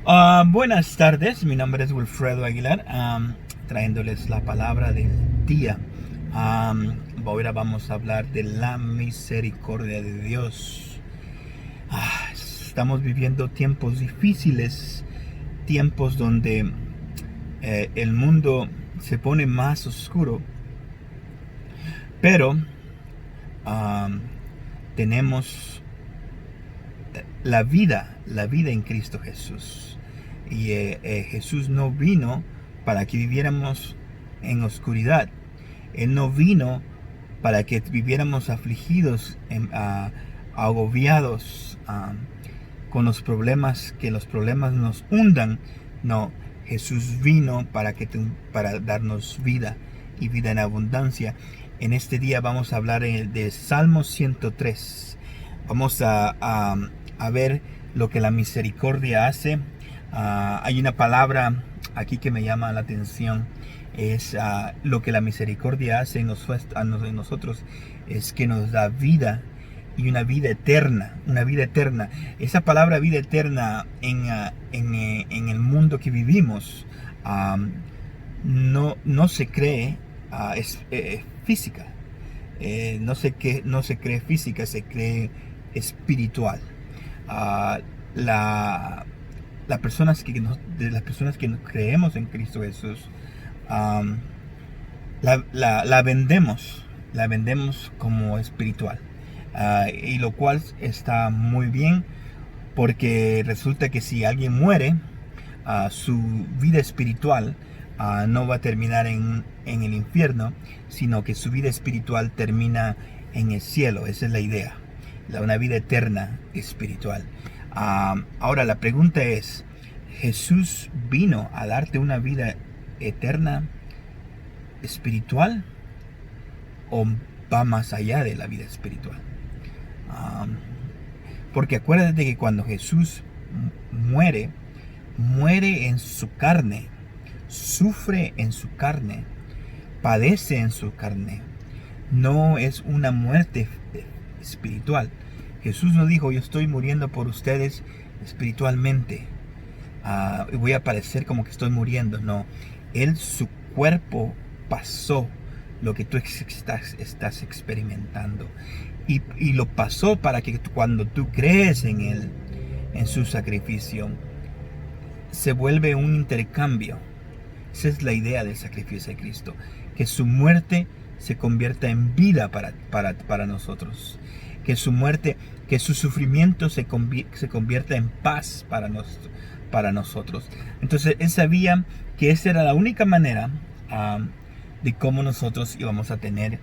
Buenas tardes, mi nombre es Wilfredo Aguilar, trayéndoles la palabra del día. Ahora vamos a hablar de la misericordia de Dios. Estamos viviendo tiempos difíciles, tiempos donde el mundo se pone más oscuro, pero um, tenemos la vida en Cristo Jesús. Y Jesús no vino para que viviéramos en oscuridad. Él no vino para que viviéramos afligidos, agobiados, con los problemas, que los problemas nos hundan. No, Jesús vino para darnos vida y vida en abundancia. En este día vamos a hablar de Salmo 103. Vamos a ver lo que la misericordia hace. Hay una palabra aquí que me llama la atención. Es lo que la misericordia hace en nosotros, es que nos da vida y una vida eterna. Una vida eterna. Esa palabra vida eterna en el mundo que vivimos no se cree, es física. No se cree física, se cree espiritual. Uh, la, de las personas que creemos en Cristo Jesús, um, la vendemos como espiritual. Y lo cual está muy bien, porque resulta que si alguien muere, su vida espiritual no va a terminar en el infierno, sino que su vida espiritual termina en el cielo. Esa es la idea, una vida eterna espiritual. Ahora la pregunta es, ¿Jesús vino a darte una vida eterna espiritual o va más allá de la vida espiritual? Porque acuérdate que cuando Jesús muere en su carne, sufre en su carne, padece en su carne. No es una muerte espiritual. Jesús no dijo: yo estoy muriendo por ustedes espiritualmente, y voy a parecer como que estoy muriendo. No, su cuerpo pasó lo que tú estás experimentando, y lo pasó para que cuando tú crees en Él, en su sacrificio, se vuelve un intercambio. Esa es la idea del sacrificio de Cristo, que su muerte se convierta en vida para nosotros, que su muerte, que su sufrimiento se convierta en paz para nosotros. Entonces él sabía que esa era la única manera de cómo nosotros íbamos a tener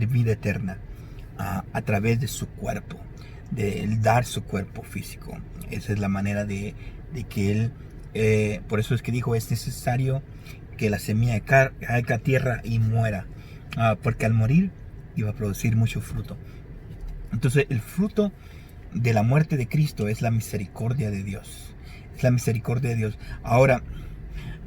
vida eterna, a través de su cuerpo, de él dar su cuerpo físico. Esa es la manera de que él, por eso es que dijo: es necesario que la semilla caiga a tierra y muera, porque al morir iba a producir mucho fruto. Entonces el fruto de la muerte de Cristo es la misericordia de Dios. Es la misericordia de Dios. Ahora,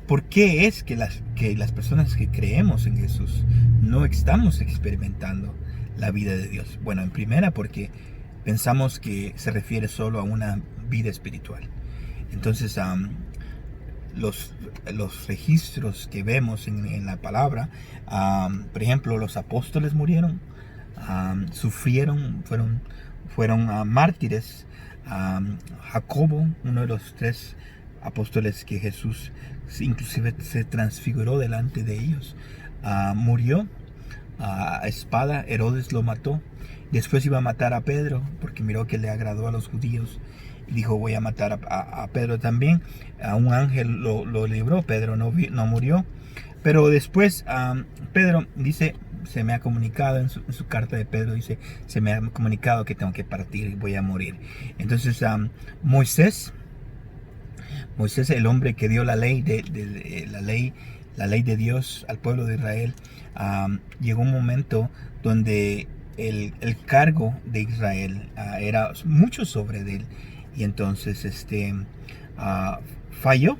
¿por qué es que las personas que creemos en Jesús no estamos experimentando la vida de Dios? Bueno, en primera, porque pensamos que se refiere solo a una vida espiritual. Entonces, los registros que vemos en la palabra, por ejemplo, los apóstoles murieron, sufrieron, fueron mártires. Jacobo, uno de los 3 apóstoles que Jesús inclusive se transfiguró delante de ellos, murió a espada. Herodes lo mató. Después iba a matar a Pedro, porque miró que le agradó a los judíos, y dijo: voy a matar a Pedro también. Un ángel lo libró. Pedro no murió. Pero después Pedro dice, se me ha comunicado en su carta de Pedro, dice: se me ha comunicado que tengo que partir y voy a morir. Entonces Moisés, el hombre que dio la ley la ley de Dios al pueblo de Israel, llegó un momento donde el cargo de Israel era mucho sobre él, y entonces falló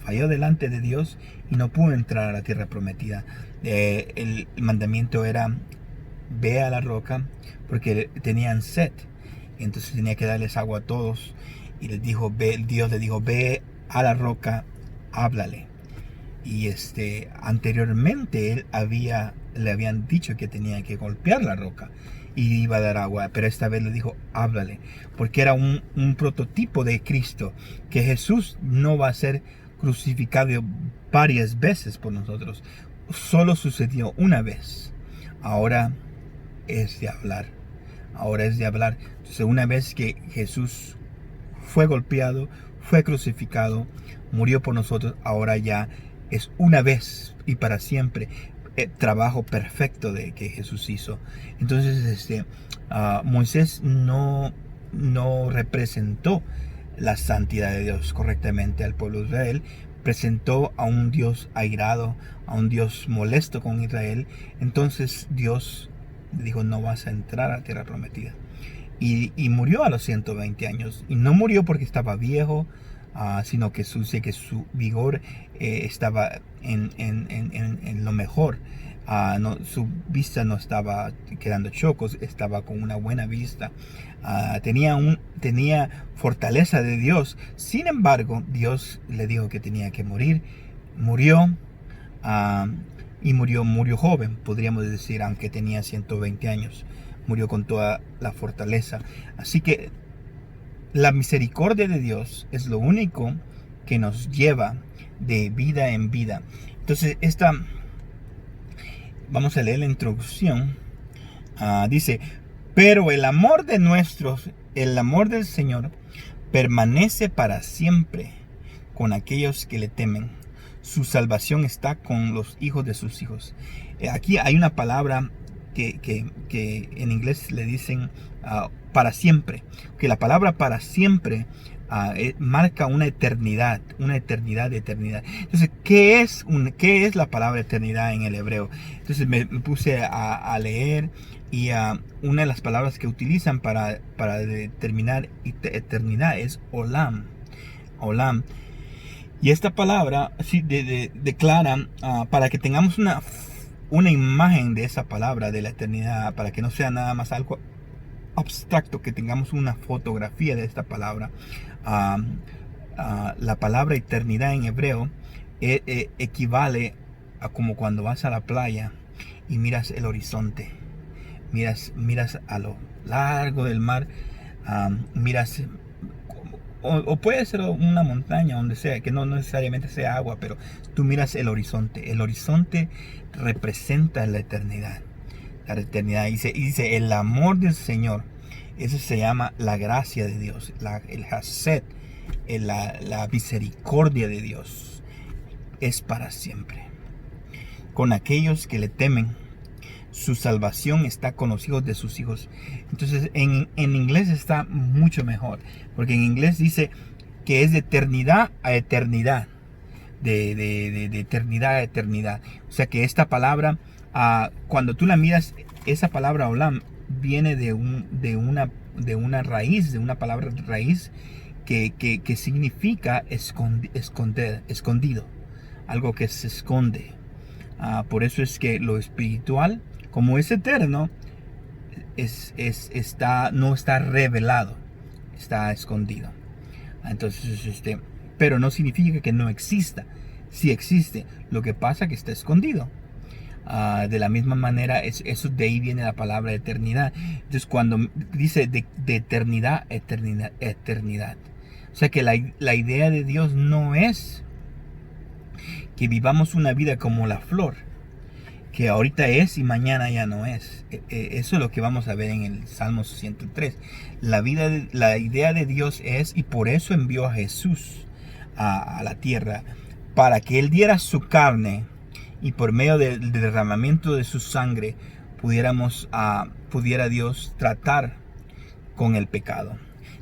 delante de Dios y no pudo entrar a la tierra prometida. El mandamiento era: ve a la roca, porque tenían sed. entonces tenía que darles agua a todos. Y les dijo, Dios le dijo, ve a la roca, háblale. Y anteriormente le habían dicho que tenía que golpear la roca y iba a dar agua, pero esta vez le dijo, háblale, porque era un prototipo de Cristo, que Jesús no va a ser crucificado varias veces por nosotros, solo sucedió una vez. Ahora es de hablar, ahora es de hablar. Entonces, una vez que Jesús fue golpeado, fue crucificado, murió por nosotros, ahora ya es una vez y para siempre el trabajo perfecto de que Jesús hizo. Entonces Moisés no representó la santidad de Dios correctamente al pueblo de Israel, presentó a un Dios airado, a un Dios molesto con Israel. Entonces Dios dijo, no vas a entrar a la tierra prometida. Y murió a los 120 años. Y no murió porque estaba viejo, sino que su vigor estaba en lo mejor. Su vista no estaba quedando chocos, estaba con una buena vista. Tenía fortaleza de Dios. Sin embargo, Dios le dijo que tenía que morir. Murió. Y murió joven, podríamos decir, aunque tenía 120 años. Murió con toda la fortaleza. Así que la misericordia de Dios es lo único que nos lleva de vida en vida. Entonces, vamos a leer la introducción. Dice, pero el amor del Señor permanece para siempre con aquellos que le temen. Su salvación está con los hijos de sus hijos. Aquí hay una palabra que en inglés le dicen para siempre. Que la palabra para siempre marca una eternidad de eternidad. Entonces, ¿qué es la palabra eternidad en el hebreo? Entonces me puse a leer, y una de las palabras que utilizan para determinar eternidad es olam. Olam. Y esta palabra declara, para que tengamos una imagen de esa palabra de la eternidad, para que no sea nada más algo abstracto, que tengamos una fotografía de esta palabra. La palabra eternidad en hebreo equivale a como cuando vas a la playa y miras el horizonte, miras a lo largo del mar, miras, o puede ser una montaña, donde sea, que no necesariamente sea agua, pero tú miras el horizonte. El horizonte representa la eternidad. La eternidad. Dice el amor del Señor. Eso se llama la gracia de Dios, el Hesed, la misericordia de Dios. Es para siempre. Con aquellos que le temen, su salvación está con los hijos de sus hijos. Entonces en inglés está mucho mejor, porque en inglés dice que es de eternidad a eternidad, de eternidad a eternidad. O sea que esta palabra, cuando tú la miras, esa palabra olam viene de una raíz, de una palabra raíz que significa escondido, algo que se esconde. Por eso es que lo espiritual, como es eterno, no está revelado, está escondido. Entonces, pero no significa que no exista. Sí existe, lo que pasa es que está escondido. De la misma manera, eso de ahí viene la palabra eternidad. Entonces, cuando dice de eternidad, eternidad. O sea que la idea de Dios no es que vivamos una vida como la flor, que ahorita es y mañana ya no es. Eso es lo que vamos a ver en el Salmo 103. La idea de Dios es, y por eso envió a Jesús a la tierra, para que Él diera su carne, y por medio del derramamiento de su sangre pudiera Dios tratar con el pecado.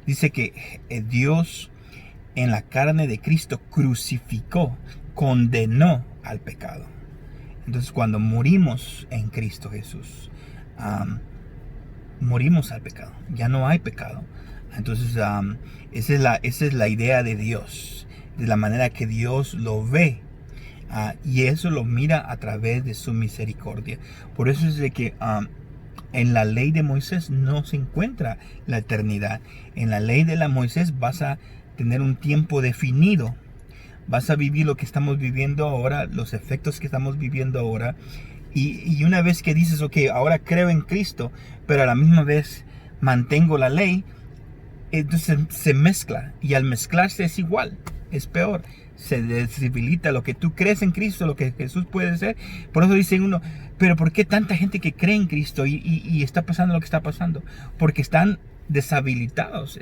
Dice que Dios en la carne de Cristo crucificó, condenó al pecado. Entonces, cuando morimos en Cristo Jesús, morimos al pecado. Ya no hay pecado. Entonces, esa es la idea de Dios, de la manera que Dios lo ve. Y eso lo mira a través de su misericordia. Por eso es de que En la ley de Moisés no se encuentra la eternidad. En la ley de la Moisés vas a tener un tiempo definido. Vas a vivir lo que estamos viviendo ahora, los efectos que estamos viviendo ahora. Y una vez que dices, ok, ahora creo en Cristo, pero a la misma vez mantengo la ley, entonces se mezcla. Y al mezclarse es igual, es peor. Se debilita lo que tú crees en Cristo, lo que Jesús puede ser. Por eso dice uno, pero ¿por qué tanta gente que cree en Cristo y está pasando lo que está pasando? Porque están deshabilitados,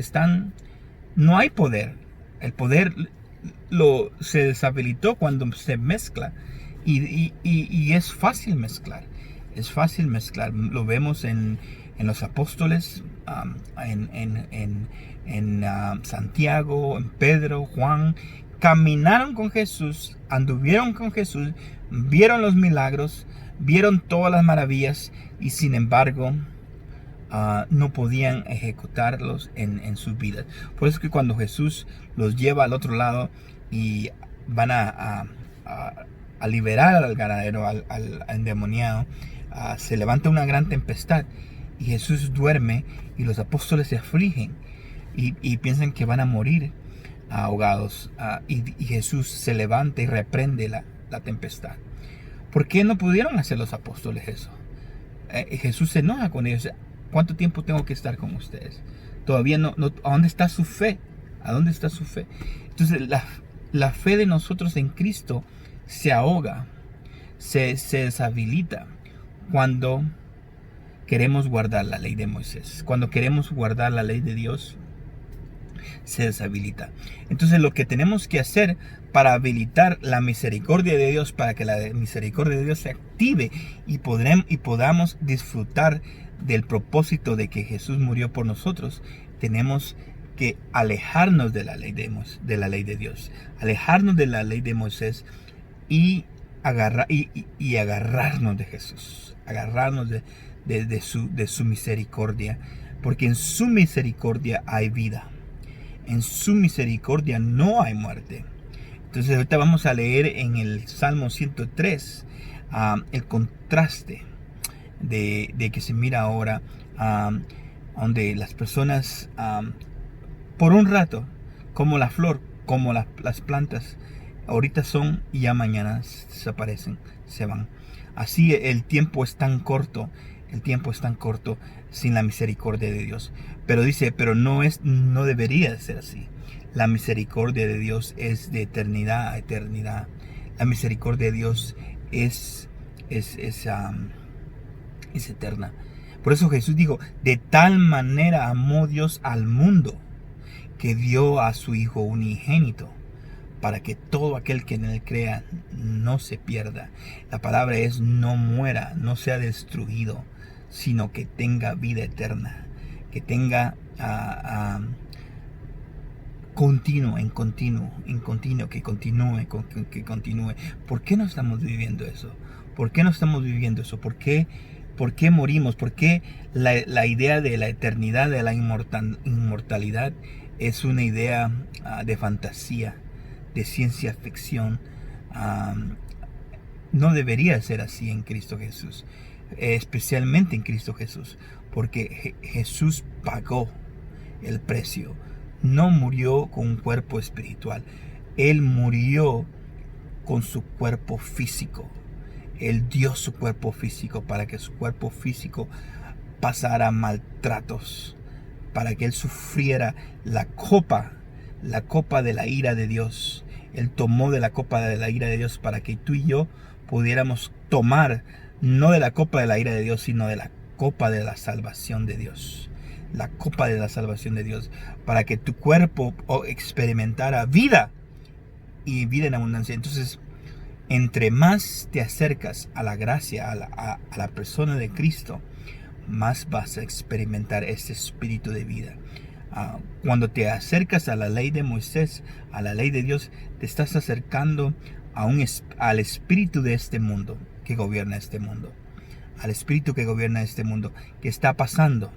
no hay poder. El poder se deshabilitó cuando se mezcla. Y es fácil mezclar. Es fácil mezclar. Lo vemos en los apóstoles, en Santiago, en Pedro, Juan. Caminaron con Jesús, anduvieron con Jesús, vieron los milagros, vieron todas las maravillas y sin embargo no podían ejecutarlos en sus vidas. Por eso es que cuando Jesús los lleva al otro lado y van a liberar al ganadero, al endemoniado, se levanta una gran tempestad y Jesús duerme y los apóstoles se afligen y piensan que van a morir ahogados, y Jesús se levanta y reprende la tempestad. ¿Por qué no pudieron hacer los apóstoles eso? Jesús se enoja con ellos. ¿Cuánto tiempo tengo que estar con ustedes? Todavía no. ¿A dónde está su fe? ¿A dónde está su fe? Entonces la fe de nosotros en Cristo se ahoga, se deshabilita cuando queremos guardar la ley de Moisés. Cuando queremos guardar la ley de Dios, se deshabilita. Entonces lo que tenemos que hacer para habilitar la misericordia de Dios, para que la misericordia de Dios se active y podamos disfrutar del propósito de que Jesús murió por nosotros, tenemos que alejarnos de la ley de Dios, alejarnos de la ley de Moisés y agarrarnos de Jesús, agarrarnos de su misericordia, porque en su misericordia hay vida. En su misericordia no hay muerte. Entonces ahorita vamos a leer en el Salmo 103 el contraste de que se mira ahora, donde las personas por un rato, como la flor, como las plantas, ahorita son y ya mañana desaparecen, se van. Así el tiempo es tan corto. El tiempo es tan corto sin la misericordia de Dios. Pero dice, pero no debería ser así. La misericordia de Dios es de eternidad a eternidad. La misericordia de Dios es eterna. Por eso Jesús dijo, de tal manera amó Dios al mundo que dio a su Hijo unigénito, para que todo aquel que en él crea no se pierda. La palabra es no muera, no sea destruido, sino que tenga vida eterna, que tenga que continúe. ¿Por qué no estamos viviendo eso? ¿Por qué no estamos viviendo eso? ¿Por qué morimos? ¿Por qué la idea de la eternidad, de la inmortalidad, es una idea de fantasía, de ciencia ficción? No debería ser así en Cristo Jesús, especialmente en Cristo Jesús, porque Jesús pagó el precio. No murió con un cuerpo espiritual, Él murió con su cuerpo físico. Él dio su cuerpo físico para que su cuerpo físico pasara maltratos, para que Él sufriera la copa de la ira de Dios. Él tomó de la copa de la ira de Dios para que tú y yo pudiéramos tomar, no de la copa de la ira de Dios, sino de la copa de la salvación de Dios. La copa de la salvación de Dios, para que tu cuerpo experimentara vida y vida en abundancia. Entonces, entre más te acercas a la gracia, a la persona de Cristo, más vas a experimentar ese espíritu de vida. Cuando te acercas a la ley de Moisés, a la ley de Dios, te estás acercando al espíritu de este mundo que gobierna este mundo, al espíritu que gobierna este mundo, que está pasando,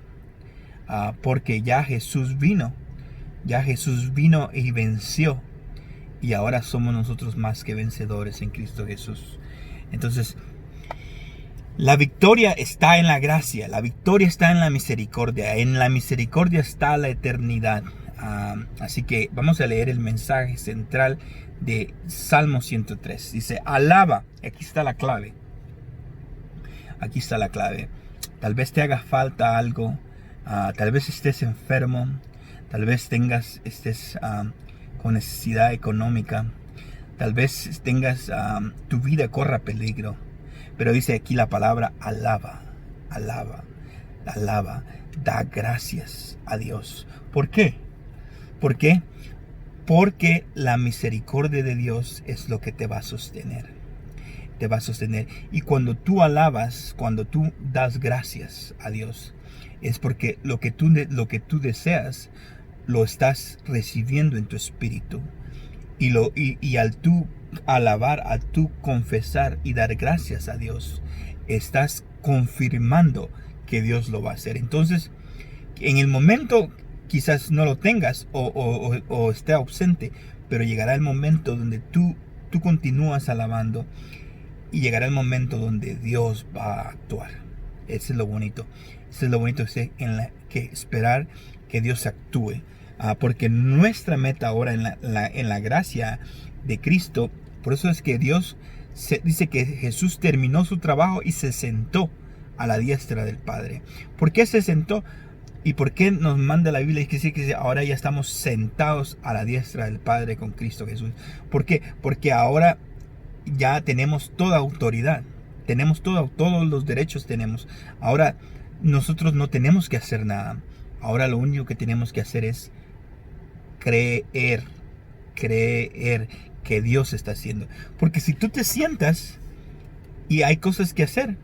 porque ya Jesús vino y venció, y ahora somos nosotros más que vencedores en Cristo Jesús. Entonces, La victoria está en la gracia, la victoria está en la misericordia está la eternidad. Así que vamos a leer el mensaje central de Salmo 103. Dice, alaba, aquí está la clave. Aquí está la clave. Tal vez te haga falta algo, tal vez estés enfermo, tal vez estés con necesidad económica, tal vez tengas tu vida corra peligro. Pero dice aquí la palabra alaba, alaba, alaba, da gracias a Dios. ¿Por qué? ¿Por qué? Porque la misericordia de Dios es lo que te va a sostener. Te va a sostener. Y cuando tú alabas, cuando tú das gracias a Dios, es porque lo que tú deseas lo estás recibiendo en tu espíritu. Y al tú alabar, al tú confesar y dar gracias a Dios, estás confirmando que Dios lo va a hacer. Entonces, en el momento quizás no lo tengas o esté ausente, pero llegará el momento donde tú continúas alabando y llegará el momento donde Dios va a actuar. Ese es lo bonito. Ese es lo bonito que esperar que Dios actúe. Porque nuestra meta ahora en la gracia de Cristo, por eso es que Dios dice que Jesús terminó su trabajo y se sentó a la diestra del Padre. ¿Por qué se sentó? ¿Y por qué nos manda la Biblia? Es que ahora ya estamos sentados a la diestra del Padre con Cristo Jesús. ¿Por qué? Porque ahora ya tenemos toda autoridad. Tenemos todos los derechos tenemos. Ahora nosotros no tenemos que hacer nada. Ahora lo único que tenemos que hacer es creer que Dios está haciendo. Porque si tú te sientas y hay cosas que hacer,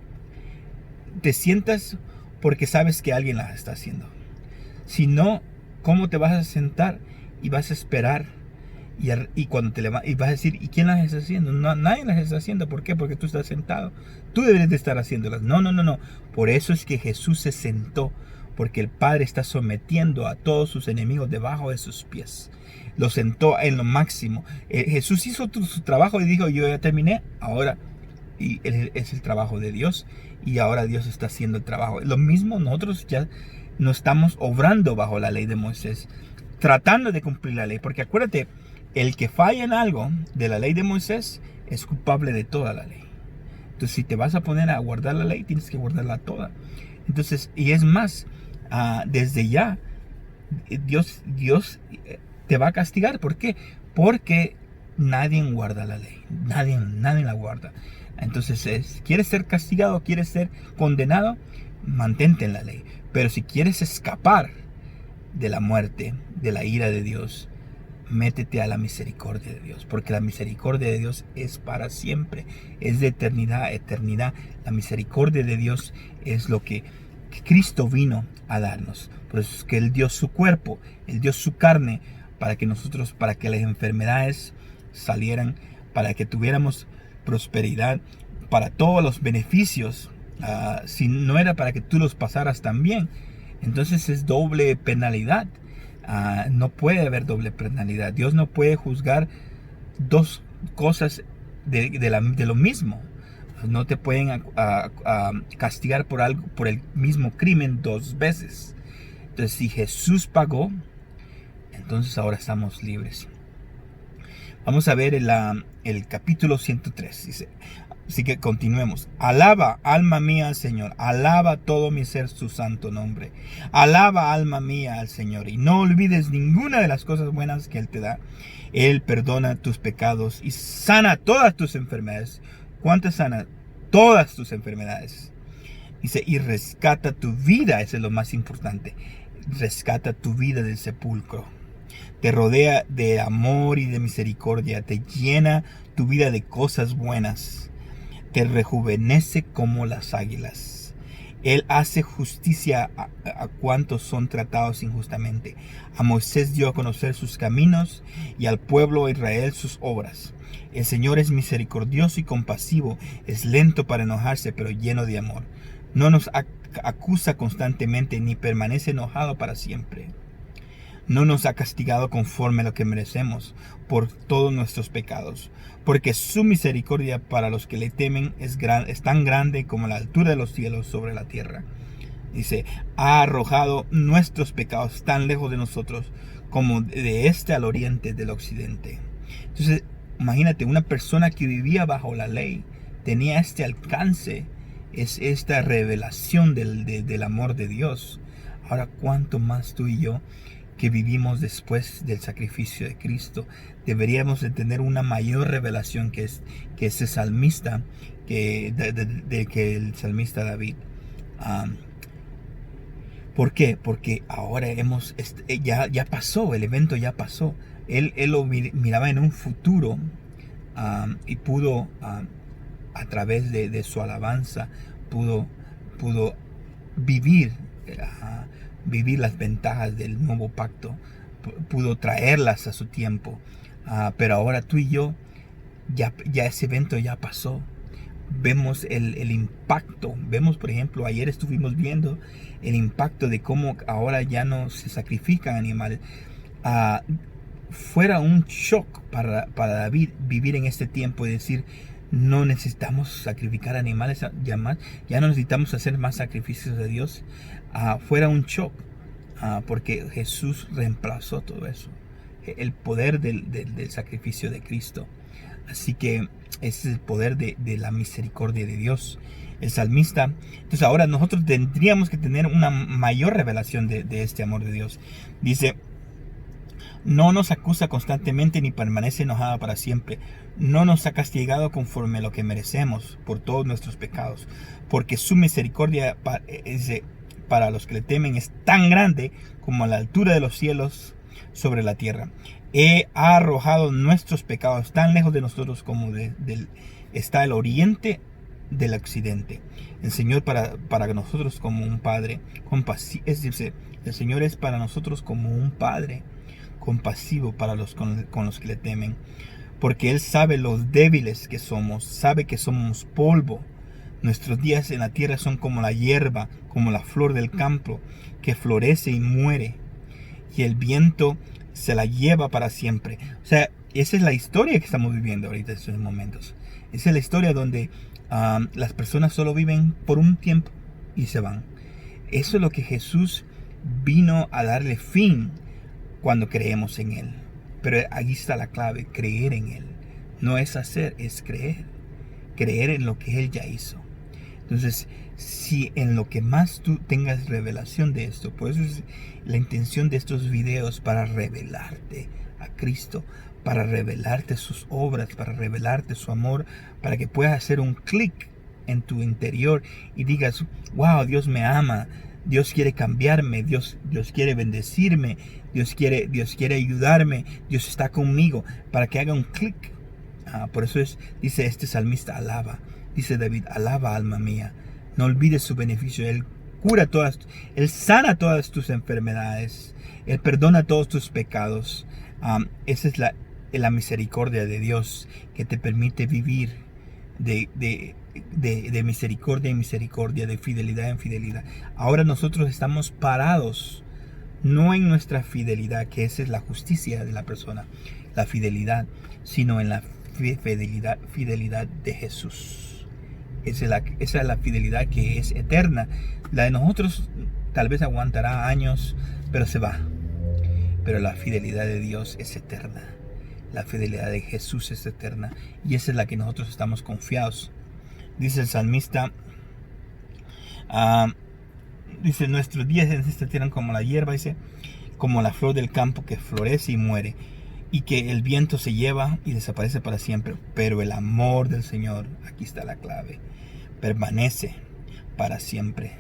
te sientas porque sabes que alguien las está haciendo. Si no, ¿cómo te vas a sentar y vas a esperar? Y cuando te levantas y vas a decir, ¿y quién las está haciendo? No, nadie las está haciendo. ¿Por qué? Porque tú estás sentado. Tú deberías de estar haciéndolas. No. Por eso es que Jesús se sentó. Porque el Padre está sometiendo a todos sus enemigos debajo de sus pies. Lo sentó en lo máximo. Jesús hizo su trabajo y dijo, yo ya terminé. Ahora es el trabajo de Dios. Y ahora Dios está haciendo el trabajo. Lo mismo nosotros ya no estamos obrando bajo la ley de Moisés. Tratando de cumplir la ley. Porque acuérdate, el que falla en algo de la ley de Moisés es culpable de toda la ley. Entonces si te vas a poner a guardar la ley, tienes que guardarla toda. Entonces, y es más, desde ya Dios te va a castigar. ¿Por qué? Porque nadie guarda la ley. Nadie la guarda. Entonces, ¿quieres ser castigado? ¿Quieres ser condenado? Mantente en la ley. Pero si quieres escapar de la muerte, de la ira de Dios, métete a la misericordia de Dios, porque la misericordia de Dios es para siempre, es de eternidad a eternidad. La misericordia de Dios es lo que Cristo vino a darnos. Por eso es que Él dio su cuerpo, Él dio su carne para que para que las enfermedades salieran, para que tuviéramos prosperidad, para todos los beneficios. Si no era para que tú los pasaras también, entonces es doble penalidad. No puede haber doble penalidad. Dios no puede juzgar dos cosas de lo mismo. No te pueden castigar por el mismo crimen dos veces. Entonces, si Jesús pagó, entonces ahora estamos libres. Vamos a ver el capítulo 103. Dice, así que continuemos. Alaba, alma mía, al Señor. Alaba todo mi ser su santo nombre. Alaba, alma mía, al Señor. Y no olvides ninguna de las cosas buenas que Él te da. Él perdona tus pecados y sana todas tus enfermedades. ¿Cuántas sana? Todas tus enfermedades. Dice, y rescata tu vida. Eso es lo más importante. Rescata tu vida del sepulcro. Te rodea de amor y de misericordia. Te llena tu vida de cosas buenas. Te rejuvenece como las águilas. Él hace justicia a cuantos son tratados injustamente. A Moisés dio a conocer sus caminos y al pueblo de Israel sus obras. El Señor es misericordioso y compasivo, es lento para enojarse, pero lleno de amor. No nos acusa constantemente ni permanece enojado para siempre. no nos ha castigado conforme a lo que merecemos por todos nuestros pecados, porque su misericordia para los que le temen es tan grande como la altura de los cielos sobre la tierra. Dice, ha arrojado nuestros pecados tan lejos de nosotros como de este al oriente del occidente. Entonces, imagínate, una persona que vivía bajo la ley tenía este alcance, es esta revelación del amor de Dios. Ahora, ¿cuánto más tú y yo, que vivimos después del sacrificio de Cristo, deberíamos de tener una mayor revelación que ese salmista, que el salmista David? ¿Por qué? Porque ahora ya pasó, el evento ya pasó. Él lo miraba en un futuro, y pudo, a través de su alabanza, pudo vivir, vivir las ventajas del nuevo pacto, pudo traerlas a su tiempo. Pero ahora tú y yo, ya ese evento ya pasó. Vemos el impacto. Vemos, por ejemplo, ayer estuvimos viendo el impacto de cómo ahora ya no se sacrifican animales. Fuera un shock para David vivir en este tiempo y decir, no necesitamos sacrificar animales ya más, ya no necesitamos hacer más sacrificios de Dios. Fuera un shock, porque Jesús reemplazó todo eso, el poder del sacrificio de Cristo. Así que ese es el poder de la misericordia de Dios. El salmista, entonces ahora nosotros tendríamos que tener una mayor revelación de este amor de Dios. Dice, no nos acusa constantemente ni permanece enojada para siempre. No nos ha castigado conforme a lo que merecemos por todos nuestros pecados, porque su misericordia para los que le temen es tan grande como a la altura de los cielos sobre la tierra. Ha arrojado nuestros pecados tan lejos de nosotros como está el oriente del occidente. El Señor para nosotros como un Padre el Señor es para nosotros como un Padre compasivo para con los que le temen, porque Él sabe los débiles que somos, sabe que somos polvo. Nuestros días en la tierra son como la hierba, como la flor del campo, que florece y muere, y el viento se la lleva para siempre. O sea, esa es la historia que estamos viviendo ahorita en estos momentos. Esa es la historia donde las personas solo viven por un tiempo y se van. Eso es lo que Jesús vino a darle fin cuando creemos en Él. Pero ahí está la clave, creer en Él. No es hacer, es creer. Creer en lo que Él ya hizo. Entonces, si en lo que más tú tengas revelación de esto, por eso es la intención de estos videos, para revelarte a Cristo, para revelarte sus obras, para revelarte su amor, para que puedas hacer un clic en tu interior y digas, wow, Dios me ama, Dios quiere cambiarme, Dios quiere bendecirme, Dios quiere ayudarme, Dios está conmigo, para que haga un clic. Por eso dice este salmista, alaba. Dice David, alaba alma mía, no olvides su beneficio. Él Él sana todas tus enfermedades, Él perdona todos tus pecados. Esa es la misericordia de Dios, que te permite vivir de misericordia en misericordia, de fidelidad en fidelidad. Ahora nosotros estamos parados, no en nuestra fidelidad, que esa es la justicia de la persona, la fidelidad, sino en la fidelidad de Jesús. Esa es la fidelidad que es eterna. La de nosotros tal vez aguantará años, pero se va. Pero la fidelidad de Dios es eterna. La fidelidad de Jesús es eterna. Y esa es la que nosotros estamos confiados. Dice el salmista, dice, nuestros días en esta tierra como la hierba, dice, como la flor del campo que florece y muere, y que el viento se lleva y desaparece para siempre. Pero el amor del Señor, aquí está la clave, permanece para siempre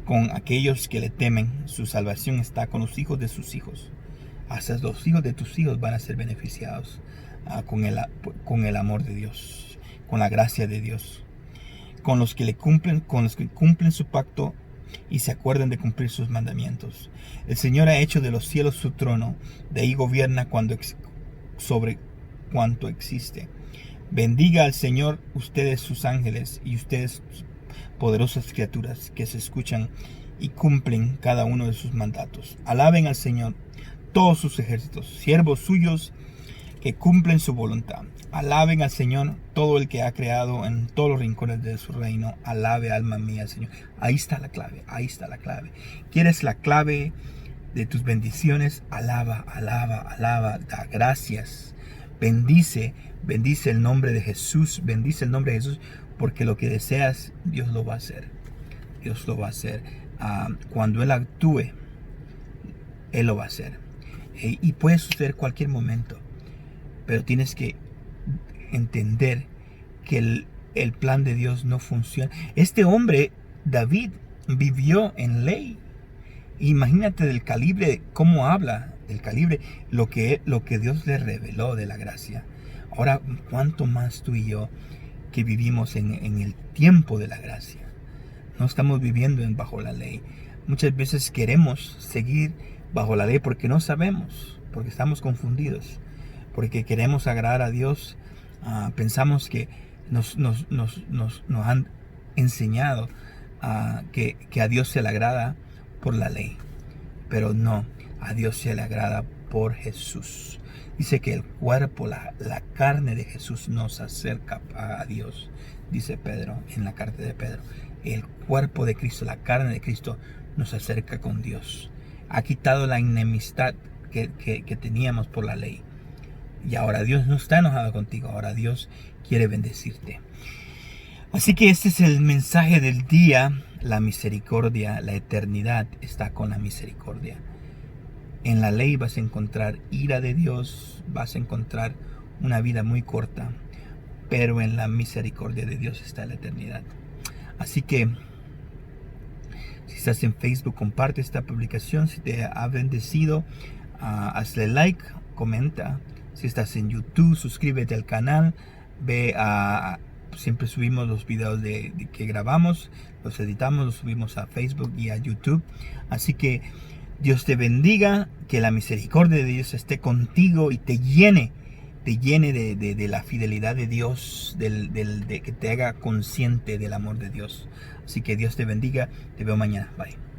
con aquellos que le temen. Su salvación está con los hijos de sus hijos. Hasta los hijos de tus hijos van a ser beneficiados con el amor de Dios, con la gracia de Dios, con los que cumplen su pacto y se acuerdan de cumplir sus mandamientos. El Señor ha hecho de los cielos su trono, de ahí gobierna sobre cuanto existe. Bendiga al Señor ustedes sus ángeles y ustedes poderosas criaturas que se escuchan y cumplen cada uno de sus mandatos. Alaben al Señor todos sus ejércitos, siervos suyos que cumplen su voluntad. Alaben al Señor todo el que ha creado en todos los rincones de su reino. Alabe, alma mía, al Señor. Ahí está la clave, ahí está la clave. ¿Quieres la clave de tus bendiciones? Alaba, alaba, alaba, da gracias. Bendice, bendice el nombre de Jesús, bendice el nombre de Jesús, porque lo que deseas, Dios lo va a hacer. Dios lo va a hacer. Cuando Él actúe, Él lo va a hacer. Y puede suceder cualquier momento, pero tienes que entender que el plan de Dios no funciona. Este hombre, David, vivió en ley. Imagínate del calibre, cómo habla, del calibre, lo que Dios le reveló de la gracia. Ahora, ¿cuánto más tú y yo que vivimos en el tiempo de la gracia? No estamos viviendo bajo la ley. Muchas veces queremos seguir bajo la ley porque no sabemos, porque estamos confundidos, porque queremos agradar a Dios. Pensamos que nos han enseñado que a Dios se le agrada por la ley, pero no, a Dios se le agrada por Jesús. Dice que el cuerpo, la carne de Jesús nos acerca a Dios, dice Pedro en la carta de Pedro. El cuerpo de Cristo, la carne de Cristo nos acerca con Dios. Ha quitado la enemistad que teníamos por la ley. Y ahora Dios no está enojado contigo, ahora Dios quiere bendecirte. Así que este es el mensaje del día. La misericordia, la eternidad está con la misericordia. En la ley vas a encontrar ira de Dios, vas a encontrar una vida muy corta, pero en la misericordia de Dios está la eternidad. Así que si estás en Facebook, comparte esta publicación. Si te ha bendecido, hazle like, comenta. Si estás en YouTube, suscríbete al canal. Siempre subimos los videos que grabamos, los editamos, los subimos a Facebook y a YouTube. Así que Dios te bendiga, que la misericordia de Dios esté contigo y te llene de la fidelidad de Dios, que te haga consciente del amor de Dios. Así que Dios te bendiga, te veo mañana, bye.